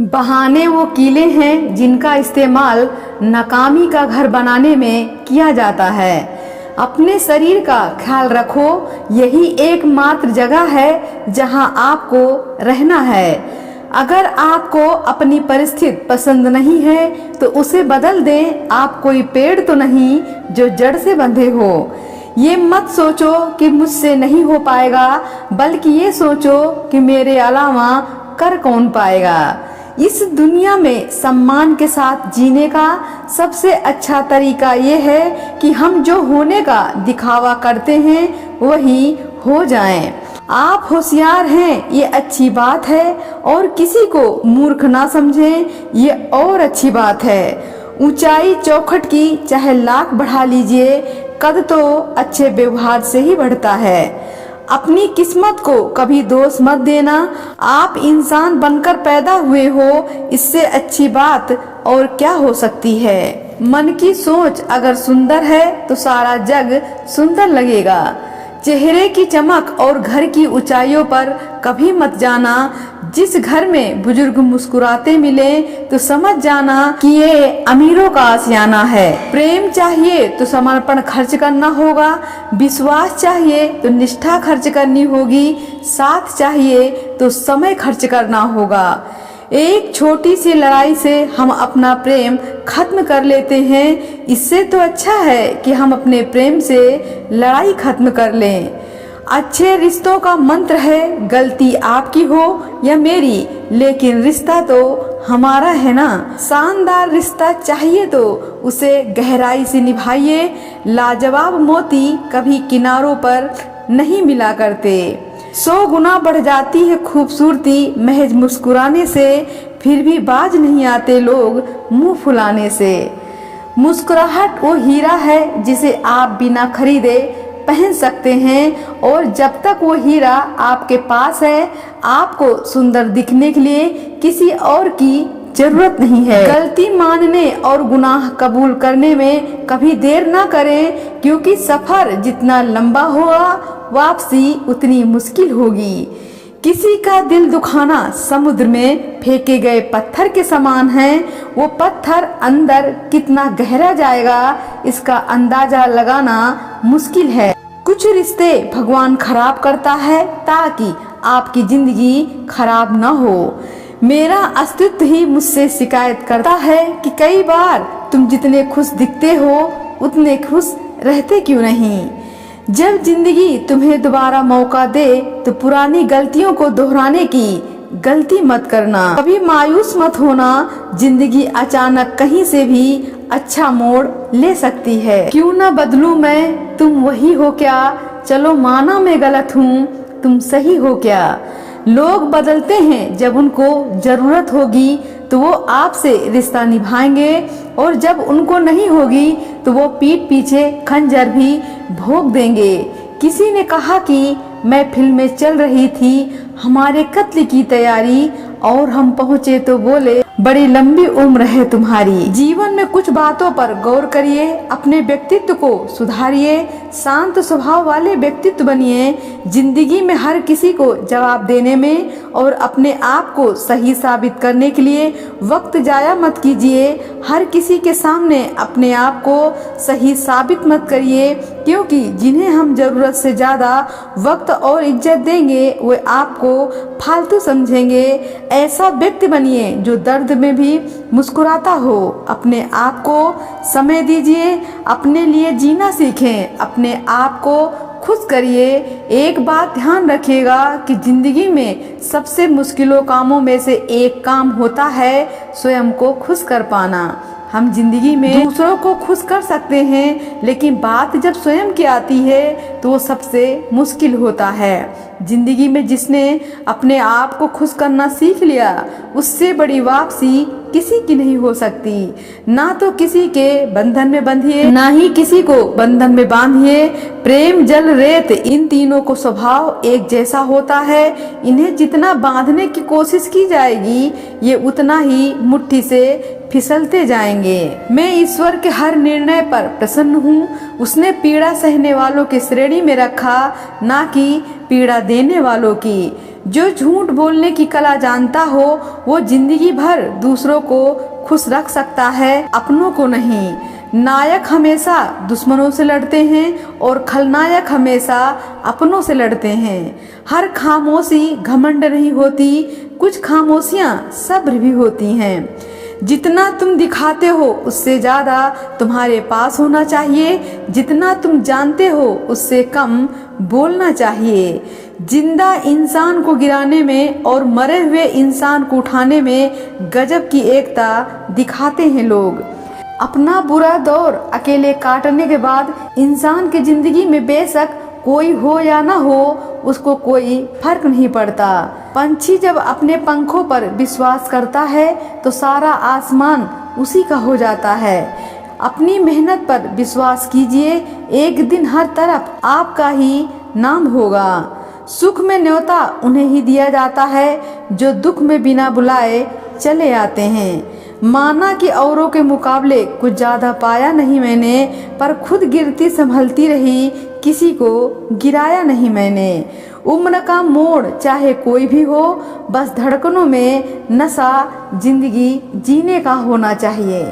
बहाने वो कीले हैं जिनका इस्तेमाल नाकामी का घर बनाने में किया जाता है। अपने शरीर का ख्याल रखो, यही एकमात्र जगह है जहां आपको रहना है। अगर आपको अपनी परिस्थिति पसंद नहीं है तो उसे बदल दें। आप कोई पेड़ तो नहीं जो जड़ से बंधे हो। ये मत सोचो कि मुझसे नहीं हो पाएगा, बल्कि ये सोचो कि मेरे अलावा कर कौन पाएगा। इस दुनिया में सम्मान के साथ जीने का सबसे अच्छा तरीका ये है कि हम जो होने का दिखावा करते हैं वही हो जाएं। आप होशियार हैं ये अच्छी बात है, और किसी को मूर्ख ना समझें ये और अच्छी बात है। ऊंचाई चौखट की चाहे लाख बढ़ा लीजिए, कद तो अच्छे व्यवहार से ही बढ़ता है। अपनी किस्मत को कभी दोष मत देना। आप इंसान बनकर पैदा हुए हो, इससे अच्छी बात और क्या हो सकती है। मन की सोच अगर सुंदर है तो सारा जग सुंदर लगेगा। चेहरे की चमक और घर की ऊंचाइयों पर कभी मत जाना। जिस घर में बुजुर्ग मुस्कुराते मिले तो समझ जाना कि ये अमीरों का आशियाना है। प्रेम चाहिए तो समर्पण खर्च करना होगा। विश्वास चाहिए तो निष्ठा खर्च करनी होगी। साथ चाहिए तो समय खर्च करना होगा। एक छोटी सी लड़ाई से हम अपना प्रेम खत्म कर लेते हैं। इससे तो अच्छा है कि हम अपने प्रेम से लड़ाई खत्म कर लें। अच्छे रिश्तों का मंत्र है, गलती आपकी हो या मेरी, लेकिन रिश्ता तो हमारा है ना। शानदार रिश्ता चाहिए तो उसे गहराई से निभाइए। लाजवाब मोती कभी किनारों पर नहीं मिला करते। 100 गुना बढ़ जाती है खूबसूरती महज मुस्कुराने से, फिर भी बाज नहीं आते लोग मुंह फुलाने से। मुस्कुराहट वो हीरा है जिसे आप बिना खरीदे पहन सकते हैं, और जब तक वो हीरा आपके पास है आपको सुंदर दिखने के लिए किसी और की जरूरत नहीं है। गलती मानने और गुनाह कबूल करने में कभी देर ना करें, क्योंकि सफर जितना लंबा होगा वापसी उतनी मुश्किल होगी। किसी का दिल दुखाना समुद्र में फेंके गए पत्थर के समान है। वो पत्थर अंदर कितना गहरा जाएगा इसका अंदाजा लगाना मुश्किल है। कुछ रिश्ते भगवान खराब करता है ताकि आपकी जिंदगी खराब न हो। मेरा अस्तित्व ही मुझसे शिकायत करता है कि कई बार तुम जितने खुश दिखते हो उतने खुश रहते क्यों नहीं। जब जिंदगी तुम्हें दोबारा मौका दे तो पुरानी गलतियों को दोहराने की गलती मत करना। कभी मायूस मत होना, जिंदगी अचानक कहीं से भी अच्छा मोड़ ले सकती है। क्यों ना बदलूं मैं, तुम वही हो क्या। चलो माना मैं गलत हूँ, तुम सही हो क्या। लोग बदलते हैं, जब उनको जरूरत होगी तो वो आपसे रिश्ता निभाएंगे, और जब उनको नहीं होगी तो वो पीठ पीछे खंजर भी भोंक देंगे। किसी ने कहा कि मैं फिल्म में चल रही थी, हमारे कत्ल की तैयारी, और हम पहुँचे तो बोले बड़ी लंबी उम्र है तुम्हारी। जीवन में कुछ बातों पर गौर करिए, अपने व्यक्तित्व को सुधारिए, शांत स्वभाव वाले व्यक्तित्व बनिए। जिंदगी में हर किसी को जवाब देने में और अपने आप को सही साबित करने के लिए वक्त जाया मत कीजिए। हर किसी के सामने अपने आप को सही साबित मत करिए, क्योंकि जिन्हें हम जरूरत से ज्यादा वक्त और इज्जत देंगे वे आपको फालतू समझेंगे। ऐसा व्यक्ति बनिए जो दर्द में भी मुस्कुराता हो। अपने आप को समय दीजिए, अपने लिए जीना सीखें, अपने आप को खुश करिए। एक बात ध्यान रखिएगा कि जिंदगी में सबसे मुश्किलों कामों में से एक काम होता है स्वयं को खुश कर पाना। हम जिंदगी में दूसरों को खुश कर सकते हैं, लेकिन बात जब स्वयं की आती है तो वो सबसे मुश्किल होता है। जिंदगी में जिसने अपने आप को खुश करना सीख लिया उससे बड़ी वापसी किसी की नहीं हो सकती। ना तो किसी के बंधन में बंधिए, ना ही किसी को बंधन में बांधिए। प्रेम जल रेत इन तीनों को स्वभाव एक जैसा होता है। इन्हें जितना बांधने की कोशिश की जाएगी ये उतना ही मुट्ठी से फिसलते जाएंगे। मैं ईश्वर के हर निर्णय पर प्रसन्न हूँ। उसने पीड़ा सहने वालों की श्रेणी में रखा, ना कि पीड़ा देने वालों की। जो झूठ बोलने की कला जानता हो वो जिंदगी भर दूसरों को खुश रख सकता है, अपनों को नहीं। नायक हमेशा दुश्मनों से लड़ते हैं और खलनायक हमेशा अपनों से लड़ते हैं। हर खामोशी घमंड नहीं होती, कुछ खामोशियाँ सब्र भी होती हैं। जितना तुम दिखाते हो उससे ज़्यादा तुम्हारे पास होना चाहिए, जितना तुम जानते हो उससे कम बोलना चाहिए। जिंदा इंसान को गिराने में और मरे हुए इंसान को उठाने में गजब की एकता दिखाते हैं लोग। अपना बुरा दौर अकेले काटने के बाद इंसान की जिंदगी में बेशक कोई हो या ना हो, उसको कोई फर्क नहीं पड़ता। पंछी जब अपने पंखों पर विश्वास करता है तो सारा आसमान उसी का हो जाता है। अपनी मेहनत पर विश्वास कीजिए, एक दिन हर तरफ आपका ही नाम होगा। सुख में न्योता उन्हें ही दिया जाता है जो दुख में बिना बुलाए चले आते हैं। माना कि औरों के मुकाबले कुछ ज़्यादा पाया नहीं मैंने, पर खुद गिरती संभलती रही, किसी को गिराया नहीं मैंने। उम्र का मोड़ चाहे कोई भी हो, बस धड़कनों में नशा जिंदगी जीने का होना चाहिए।